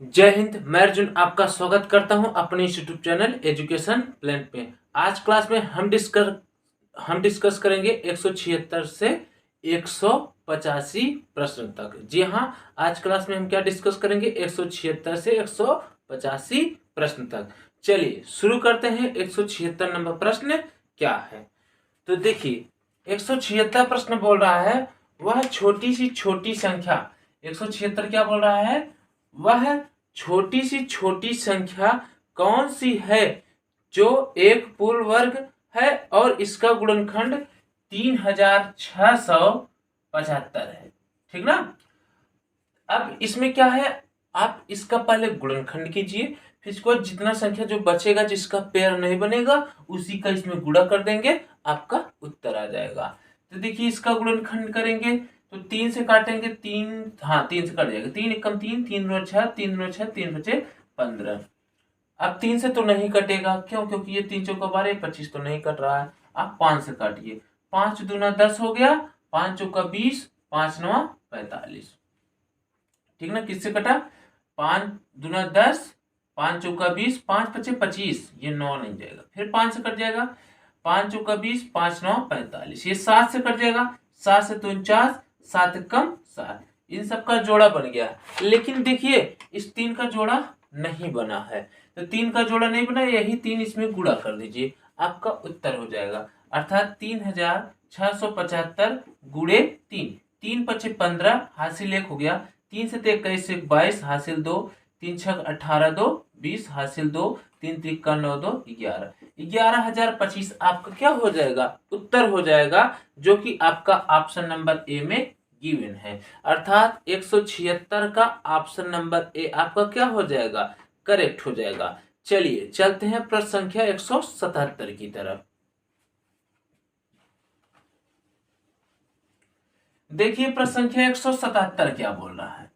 जय हिंद। मैं अर्जुन आपका स्वागत करता हूं अपने इस यूट्यूब चैनल एजुकेशन प्लान पे। आज क्लास में हम डिस्कस करेंगे 176 से 185 प्रश्न तक। जी हाँ, आज क्लास में हम क्या डिस्कस करेंगे? 176 से 185 प्रश्न तक। चलिए शुरू करते हैं। 176 नंबर प्रश्न क्या है? तो देखिए, 176 प्रश्न बोल रहा है वह छोटी सी छोटी संख्या। 176 क्या बोल रहा है? वह छोटी सी छोटी संख्या कौन सी है जो एक पूर्ण वर्ग है और इसका गुणनखंड 3675 है। ठीक ना? अब इसमें क्या है, आप इसका पहले गुणनखंड कीजिए, फिर इसको जितना संख्या जो बचेगा, जिसका पेयर नहीं बनेगा, उसी का इसमें गुणा कर देंगे, आपका उत्तर आ जाएगा। तो देखिए, इसका गुणनखंड करेंगे तो 3 से काटेंगे, 3, हाँ 3 से कट जाएगा, 3 एकम 3, 3 दूना 6, 3 दूना 6, 3 बचे 15। अब 3 से तो नहीं कटेगा, क्यों? क्योंकि ये 3 चौका 12, 25 तो नहीं कट रहा है। आप 5 से काटिए, 5 दूना 10 हो गया, 5 चौका 20, 5 नवा 45। ठीक ना? किससे कटा? 5 दूना 10, 5 चौका 20, 5 बचे 25, ये 9 नहीं जाएगा। फिर 5 से कट जाएगा, 5 चौका 20, 5 9 45। ये 7 से कट जाएगा, 7 से 49, 7 कम 7। इन सब का जोड़ा बन गया। लेकिन देखिए, इस 3 का जोड़ा नहीं बना है। तो 3 का जोड़ा नहीं बना, यही 3 इसमें गुणा कर दीजिए, आपका उत्तर हो जाएगा। अर्थात 3675 गुणे 3, 3 पचे 15, हासिल 1 हो गया। 3 से 21 से 22, हासिल 2, 3 छक 18, 2 20, हासिल 2, 3 तिक्का 9, 2 11, 11,025 आपका क्या हो जाएगा? उत्तर हो जाएगा, जो कि आपका ऑप्शन नंबर ए में गिवन है। अर्थात 176 का ऑप्शन नंबर ए आपका क्या हो जाएगा? करेक्ट हो जाएगा। चलिए चलते हैं प्रश्न संख्या 177 की तरफ। देखिए, प्रश्न संख्या 177 क्या बोल रहा है?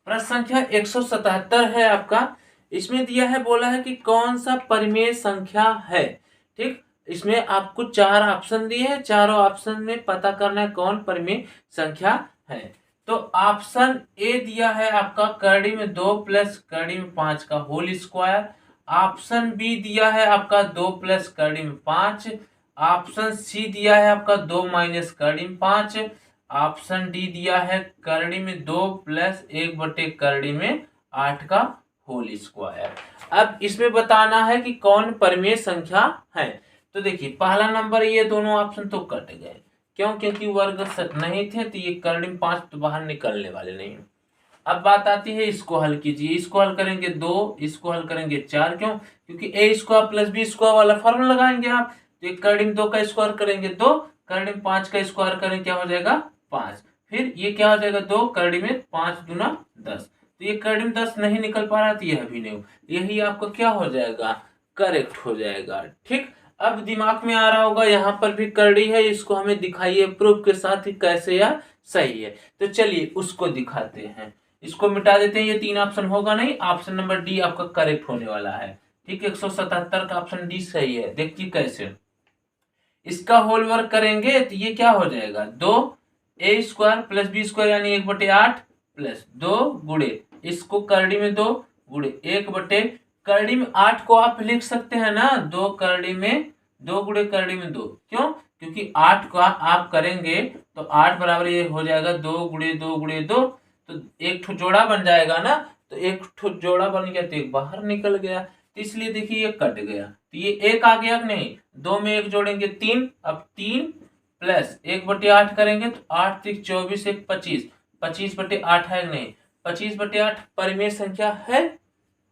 प्रश्न संख्या 177 है आपका। इसमें दिया है, बोला है कि कौन सा परिमेय संख्या है। ठीक, इसमें आपको 4 ऑप्शन दिए हैं, चारों ऑप्शन में पता करना है कौन परिमेय संख्या है। तो ऑप्शन ए दिया है आपका करड़ी में 2 प्लस करड़ी में 5 का होल स्क्वायर। ऑप्शन बी दिया है आपका 2 प्लस करड़ी में 5। ऑप्शन सी दिया है आपका 2 माइनस करड़ी में 5। ऑप्शन डी दिया है करड़ी में 2 प्लस 1 बटे करड़ी में 8 का होल स्क्वायर। अब इसमें बताना है कि कौन परिमेय संख्या है। तो देखिए, पहला नंबर, ये दोनों ऑप्शन तो कट गए। क्यों? क्योंकि वर्ग नहीं थे, तो ये करड़ी में 5 तो बाहर निकलने वाले नहीं। अब बात आती है, इसको हल कीजिए। इसको हल करेंगे 2, इसको हल करेंगे 4। क्यों? क्योंकि ए स्क्वायर प्लस बी स्क्वायर वाला फॉर्मूला लगाएंगे आप। तो एक करड़ी में 2 का स्क्वायर करेंगे 2, करड़ी में 5 का स्क्वायर करें, क्या हो जाएगा? 5। फिर ये क्या हो जाएगा? 2 करड़ी में 5 दूना 10। तो ये करड़ी में 10 नहीं निकल पा रहा, तो यह भी नहीं। यही आपका क्या हो जाएगा? करेक्ट हो जाएगा। ठीक, अब दिमाग में आ रहा होगा, यहाँ पर भी करड़ी है, इसको हमें दिखाइए प्रूफ के साथ कि कैसे यह सही है। तो चलिए उसको दिखाते हैं। इसको मिटा देते हैं, ये 3 ऑप्शन होगा नहीं, ऑप्शन नंबर डी आपका करेक्ट होने वाला है। ठीक, 177 का ऑप्शन डी सही है। देखिए कैसे, इसका होल वर्क करेंगे तो ये क्या हो जाएगा? 2 ए स्क्वायर प्लस बी स्क्वायर यानी 1/8 प्लस 2 गुणे, इसको करड़ी में 2 गुणे 1 करड़ी में 8 को आप लिख सकते हैं ना, 2 करड़ी में 2 गुणे करड़ी में 2। क्यों? क्योंकि 8 का आप करेंगे तो 8 बराबर ये हो जाएगा 2 गुणे 2 गुणे 2, तो एक ठो जोड़ा बन जाएगा ना। तो एक ठो जोड़ा बन गया तो एक बाहर निकल गया, तो इसलिए देखिए ये कट गया, तो ये एक आ गया कि नहीं? 2 में 1 जोड़ेंगे 3, अब 3 प्लस 1/8 करेंगे तो 8 3 24 1 25, 25/8 है कि नहीं? 25/8 परिमेय संख्या है।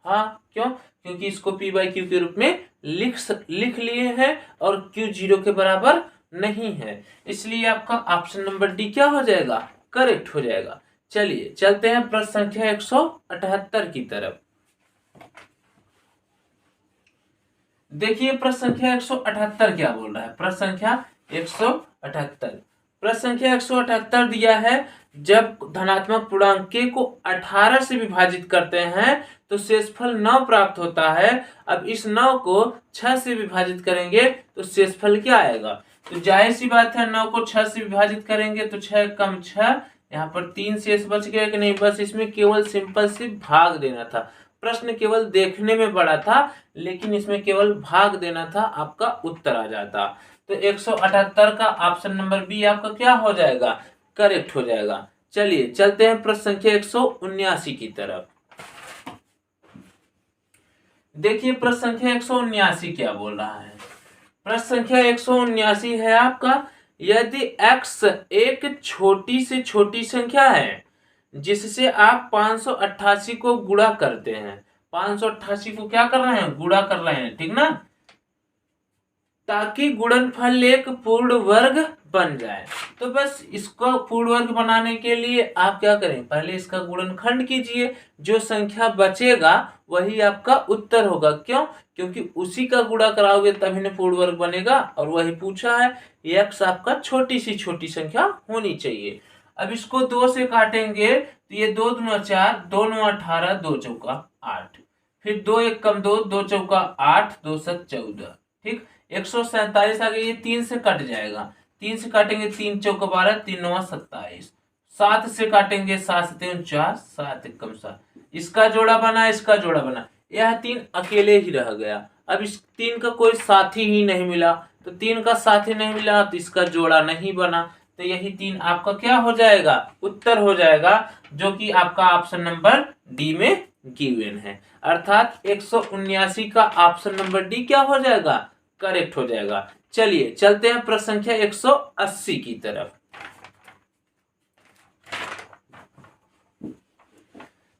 हाँ, क्यों? क्योंकि इसको p बाई क्यू के रूप में लिख लिए हैं और q 0 के बराबर नहीं है, इसलिए आपका ऑप्शन नंबर डी क्या हो जाएगा? करेक्ट हो जाएगा। चलिए चलते हैं प्रश्न संख्या 178 की तरफ। देखिए, प्रश्न संख्या 178 क्या बोल रहा है? प्रश्न संख्या 178, प्रश्न संख्या 178 दिया है, जब धनात्मक पूर्णांक को 18 से विभाजित करते हैं तो शेषफल 9 प्राप्त होता है। अब इस 9 को 6 से विभाजित करेंगे तो शेषफल क्या आएगा? तो जाहिर सी बात है, 9 को 6 से विभाजित करेंगे तो 6 कम 6, यहाँ पर 3 शेष बच गया कि नहीं, बस इसमें केवल सिंपल से भाग देना था। प्रश्न केवल देखने में बड़ा था, लेकिन इसमें केवल भाग देना था, आपका उत्तर आ जाता। तो 178 का ऑप्शन नंबर बी आपका क्या हो जाएगा, करेक्ट हो जाएगा। चलिए चलते हैं प्रश्न संख्या 179 की तरफ। देखिए प्रश्न संख्या 179 क्या बोल रहा है। प्रश्न संख्या 179 है आपका, यदि x एक छोटी से छोटी संख्या है जिससे आप 588 को गुणा करते हैं, 588 को क्या कर रहे हैं, गुणा कर रहे हैं, ठीक ना, ताकि गुणनफल एक पूर्ण वर्ग बन जाए। तो बस इसको पूर्ण वर्ग बनाने के लिए आप क्या करें, पहले इसका गुणनखंड कीजिए, जो संख्या बचेगा वही आपका उत्तर होगा। क्यों, क्योंकि उसी का गुणा कराओगे तभी ना पूर्ण वर्ग बनेगा, और वही पूछा है। x आपका छोटी सी छोटी संख्या होनी चाहिए। अब इसको 2 से काटेंगे तो ये 2 दूना 4, 2 9 18, 2 चौका 8, फिर 2 1 कम 2, 2 चौका 8, 2 7 14, ठीक। 147 आ गई, ये 3 से कट जाएगा, 3 से काटेंगे 3 चौका 12, 3 9 27, 7 से काटेंगे 7 7 49, 7 1 कम 7, इसका जोड़ा बना, इसका जोड़ा बना, यह 3 अकेले ही रह गया। अब इस 3 का कोई साथी ही नहीं मिला, तो 3 का साथी नहीं मिला तो इसका जोड़ा नहीं बना, तो यही 3 आपका क्या हो जाएगा, उत्तर हो जाएगा, जो कि आपका ऑप्शन नंबर डी में गिवन है। अर्थात 179 का ऑप्शन नंबर डी क्या हो जाएगा, करेक्ट हो जाएगा। चलिए चलते हैं प्रश्न संख्या 180 की तरफ।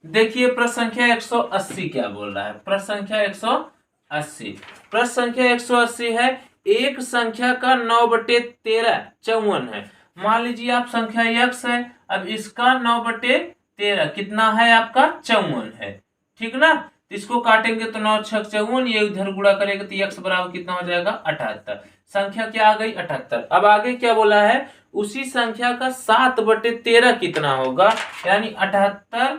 देखिए प्रश्न संख्या 180 क्या बोल रहा है। प्रश्न संख्या 180, प्रश्न संख्या 180 है, एक संख्या का 9/13 54 है। मान लीजिए आप संख्या x है, अब इसका 9/13 कितना है, आपका 54 है, ठीक ना। तो इसको काटेंगे तो 9 6 54, ये उधर गुणा करेंगे तो x बराबर कितना हो जाएगा, 78। संख्या क्या आ गई, 78। अब आगे क्या बोला है, उसी संख्या का 7/13 कितना होगा, यानी 78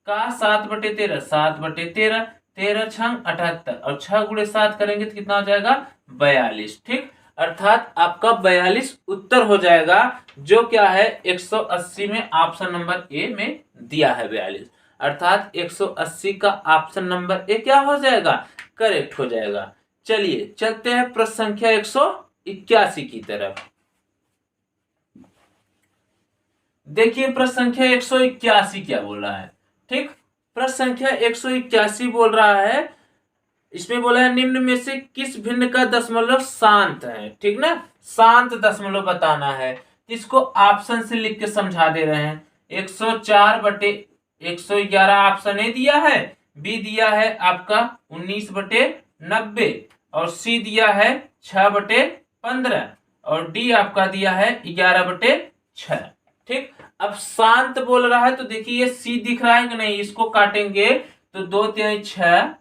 का 7/13, 7/13, 13 छंग 78, और 6 गुणे 7 करेंगे तो कितना हो जाएगा, 42, ठीक। अर्थात आपका 42 उत्तर हो जाएगा, जो क्या है 180 में ऑप्शन नंबर ए में दिया है 42। अर्थात 180 का ऑप्शन नंबर ए क्या हो जाएगा, करेक्ट हो जाएगा। चलिए चलते हैं प्रश्न संख्या 181 की तरफ। देखिए प्रश्न संख्या 181 क्या बोल रहा है, ठीक। प्रश्न संख्या 181 बोल रहा है, इसमें बोला है निम्न में से किस भिन्न का दशमलव शांत है, ठीक ना, शांत दशमलव बताना है। इसको ऑप्शन से लिख के समझा दे रहे हैं। 104/111 ऑप्शन ए दिया है, बी दिया है आपका 19/90, और सी दिया है 6/15, और डी आपका दिया है 11/6, ठीक। अब शांत बोल रहा है तो देखिए सी दिख रहा है कि नहीं, इसको काटेंगे तो 2 3 6,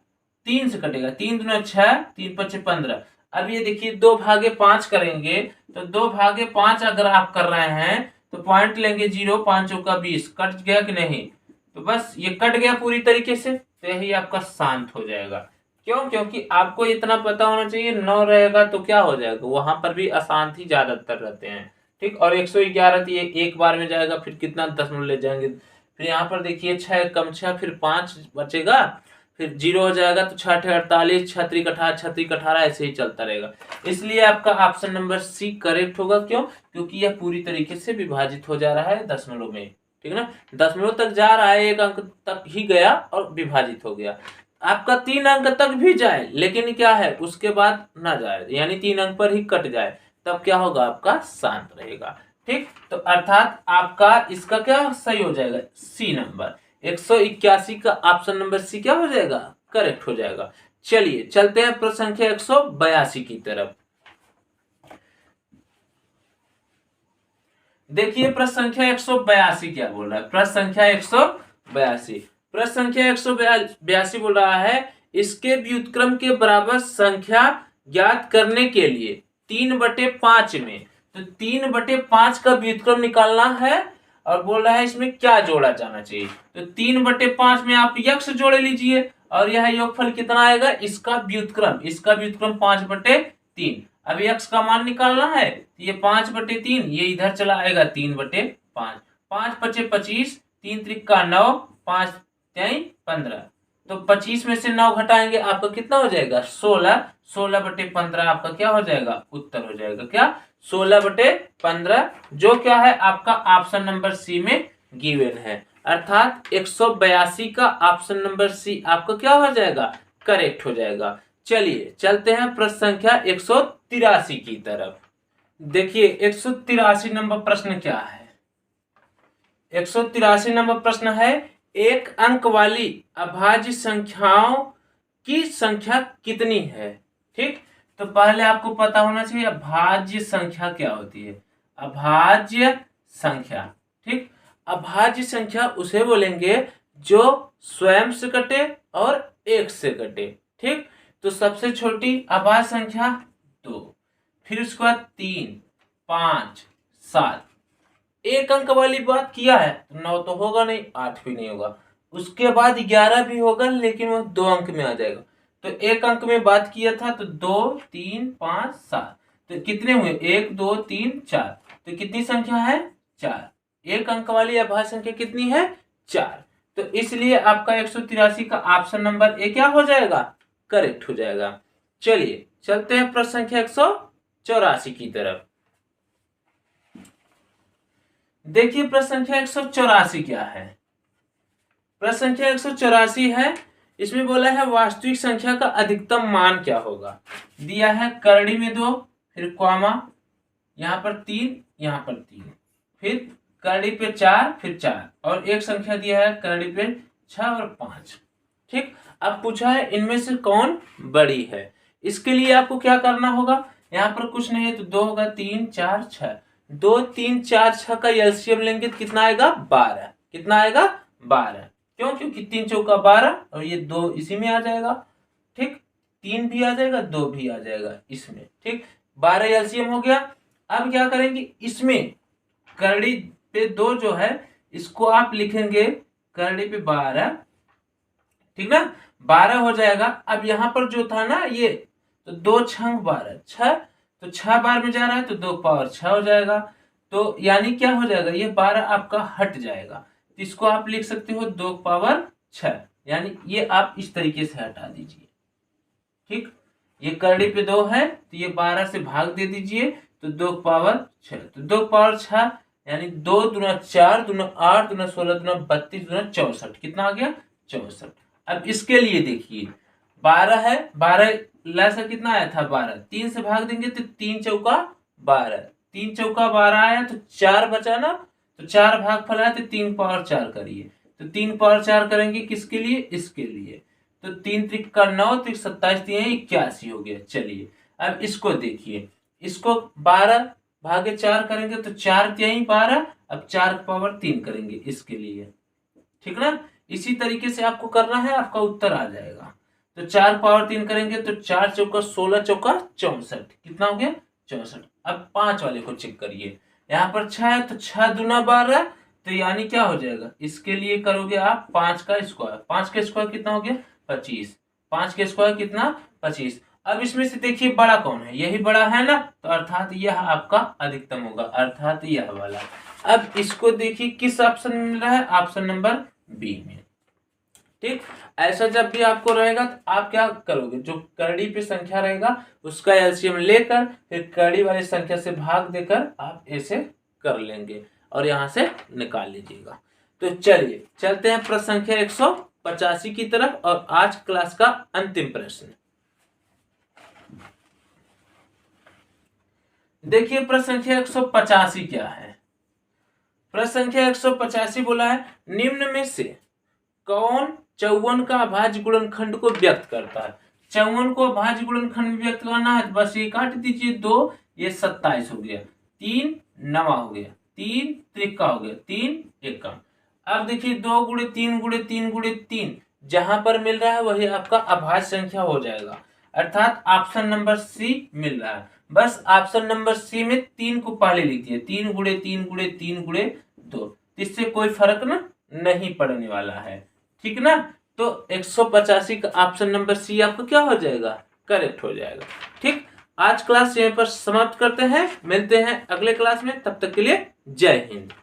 3 से कटेगा, 3 दूना 6, 3 5 15। अब ये देखिए 2/5 करेंगे तो 2/5 अगर आप कर रहे हैं तो पॉइंट लेंगे 0, 5 चौका 20, कट गया कि नहीं, तो बस ये कट गया पूरी तरीके से, तो यही आपका शांत हो जाएगा। क्यों, क्योंकि आपको इतना पता होना चाहिए 9 रहेगा तो क्या हो जाएगा, वहां पर भी अशांत ही ज्यादातर रहते हैं, ठीक। और 111 तो ये एक बार में जाएगा, फिर कितना दशमलव ले जाएंगे, फिर यहाँ पर देखिए 6 कम 6, फिर 5 बचेगा, फिर 0 हो जाएगा तो 6 48, 6 3 18, 6 3 18, ऐसे ही चलता रहेगा। इसलिए आपका ऑप्शन नंबर सी करेक्ट होगा। क्यों, क्योंकि यह पूरी तरीके से विभाजित हो जा रहा है दशमलव में, ठीक है ना, दशमलव तक जा रहा है, एक अंक तक ही गया और विभाजित हो गया। आपका 3 अंक तक भी जाए लेकिन क्या है उसके बाद ना जाए, यानी 3 अंक पर ही कट जाए, तब क्या होगा, आपका शांत रहेगा, ठीक। तो अर्थात आपका इसका क्या सही हो जाएगा, सी नंबर 181 का ऑप्शन नंबर सी क्या हो जाएगा, करेक्ट हो जाएगा। चलिए चलते हैं प्रश्न संख्या 182 की तरफ। देखिए प्रश्न संख्या 182 क्या बोल रहा है। प्रश्न संख्या 182, प्रश्न संख्या 182 बोल रहा है, इसके व्युत्क्रम के बराबर संख्या ज्ञात करने के लिए 3/5 में, तो 3/5 का व्युत्क्रम निकालना है, और बोल रहा है इसमें क्या जोड़ा जाना चाहिए, तो 3/5 में आप यक्ष जोड़ लीजिए, और यह योगफल कितना आएगा, इसका व्युत्क्रम, इसका व्युत्क्रम 5/3। अब यक्ष का मान निकालना है, ये 5/3, ये इधर चला आएगा 3/5, 5 पचे 25, 3 त्रिका 9, 5 3 15। तो 25 में से 9 घटाएंगे, आपका कितना हो जाएगा 16। 16/15 आपका क्या हो जाएगा, उत्तर हो जाएगा क्या 16/15, जो क्या है आपका ऑप्शन नंबर सी में गिवन है। अर्थात 182 का ऑप्शन नंबर सी आपका क्या हो जाएगा, करेक्ट हो जाएगा। चलिए चलते हैं प्रश्न संख्या 183 की तरफ। देखिए 183 नंबर प्रश्न क्या है। 183 नंबर प्रश्न है, एक अंक वाली अभाज्य संख्याओं की संख्या कितनी है। ठीक, तो पहले आपको पता होना चाहिए अभाज्य संख्या क्या होती है। अभाज्य संख्या, ठीक, अभाज्य संख्या उसे बोलेंगे जो स्वयं से कटे और एक से कटे। ठीक, तो सबसे छोटी अभाज्य संख्या 2, फिर उसके बाद 3, 5, 7। एक अंक वाली बात किया है तो 9 तो होगा नहीं, 8 भी नहीं होगा, उसके बाद 11 भी होगा लेकिन वो 2 अंक में आ जाएगा। तो एक अंक में बात किया था तो 2, 3, 5, 7, तो कितने हुए 1, 2, 3, 4। तो कितनी संख्या है 4। एक अंक वाली अभाज्य संख्या कितनी है 4। तो इसलिए आपका 183 का ऑप्शन नंबर ए क्या हो जाएगा, करेक्ट हो जाएगा। चलिए चलते हैं प्रश्न संख्या 184 की तरफ। देखिए प्रश्न संख्या 184 क्या है। प्रश्न संख्या 184 है, इसमें बोला है वास्तविक संख्या का अधिकतम मान क्या होगा। दिया है करड़ी में 2, फिर कॉमा, यहाँ पर 3, यहाँ पर 3, फिर करड़ी पे 4, फिर 4, और एक संख्या दिया है करड़ी पे 6 और 5। ठीक, अब पूछा है इनमें से कौन बड़ी है। इसके लिए आपको क्या करना होगा, यहाँ पर कुछ नहीं है तो 2 होगा, 3, 4, 6, 2, 3, 4, 6 का एलसीएम लेंगे तो कितना आएगा 12। कितना आएगा 12, क्यों, क्योंकि 3 चौका 12 और ये 2 इसी में आ जाएगा। ठीक, 3 भी आ जाएगा, 2 भी आ जाएगा इसमें। ठीक, 12 एलसीएम हो गया। अब क्या करेंगे, इसमें करड़ी पे 2 जो है इसको आप लिखेंगे करड़ी पे 12, ठीक ना, 12 हो जाएगा। अब यहाँ पर जो था ना ये, तो 2 छंग 12, 6, तो 6 बार में जा रहा है तो 2 पावर 6 हो जाएगा। तो यानी क्या हो जाएगा, ये 12 आपका हट जाएगा, तो इसको आप लिख सकते हो 2 पावर 6, यानी ये आप इस तरीके से हटा दीजिए। ठीक, ये करड़ी पे 2 है तो ये 12 से भाग दे दीजिए तो 2 पावर 6, तो 2 पावर 6 यानी 2 दूना 4, दूना 8, दूना 16, दूना 32, दूना 64, कितना आ गया 64। अब इसके लिए देखिए 12 है, 12 लैसा कितना आया था 12, 3 से भाग देंगे तो 3 चौका 12, 3 चौका 12 आया तो 4 बचा ना, तो 4 भागफल आया तो 3 पावर 4 करिए, तो 3 पावर 4 करेंगे किसके लिए, इसके लिए, तो 3 त्रिका 9, 3 27, 3 81 हो गया। चलिए अब इसको देखिए, इसको 12 भागे 4 करेंगे तो 4 3 12, अब 4 पावर 3 करेंगे इसके लिए, ठीक ना। इसी तरीके से आपको करना है, आपका उत्तर आ जाएगा। तो 4 पावर 3 करेंगे तो 4 चौका 16, चौका 64, कितना हो गया 64। अब 5 वाले को चेक करिए, यहाँ पर 6 है तो 6 दूना 12, तो यानी क्या हो जाएगा, इसके लिए करोगे आप 5 का स्क्वायर, 5 का स्क्वायर कितना हो गया 25, 5 का स्क्वायर कितना 25। अब इसमें से देखिए बड़ा कौन है, यही बड़ा है ना, तो अर्थात यह आपका अधिकतम होगा, अर्थात यह वाला। अब इसको देखिए किस ऑप्शन में मिल रहा है, ऑप्शन नंबर बी में। ठीक, ऐसा जब भी आपको रहेगा तो आप क्या करोगे, जो करड़ी पे संख्या रहेगा उसका एलसीएम लेकर फिर करड़ी वाली संख्या से भाग देकर आप ऐसे कर लेंगे और यहां से निकाल लीजिएगा। तो चलिए चलते हैं प्रश्न संख्या 185 की तरफ और आज क्लास का अंतिम प्रश्न। देखिए प्रश्न संख्या 185 क्या है। प्रश्न संख्या 185 बोला है, निम्न में से कौन 54 का अभाज्य गुणनखंड को व्यक्त करता है। 54 को अभाज्य गुणनखंड में व्यक्त करना है तो बस ये काट दीजिए, 2 ये 27 हो गया, 3 9 हो गया, 3 त्रिका हो गया, 3 एकम। अब देखिए 2 गुणे 3 गुणे 3 गुणे 3 जहां पर मिल रहा है वही आपका अभाज्य संख्या हो जाएगा, अर्थात ऑप्शन नंबर सी मिल रहा है। बस ऑप्शन नंबर सी में 3 को पहले लिख दिए, 3 गुणे 3 गुणे 3 गुणे 2, इससे कोई फर्क ना नहीं पड़ने वाला है, ठीक ना। तो 185 का ऑप्शन नंबर सी आपको क्या हो जाएगा, करेक्ट हो जाएगा। ठीक, आज क्लास यहीं पर समाप्त करते हैं, मिलते हैं अगले क्लास में, तब तक के लिए जय हिंद।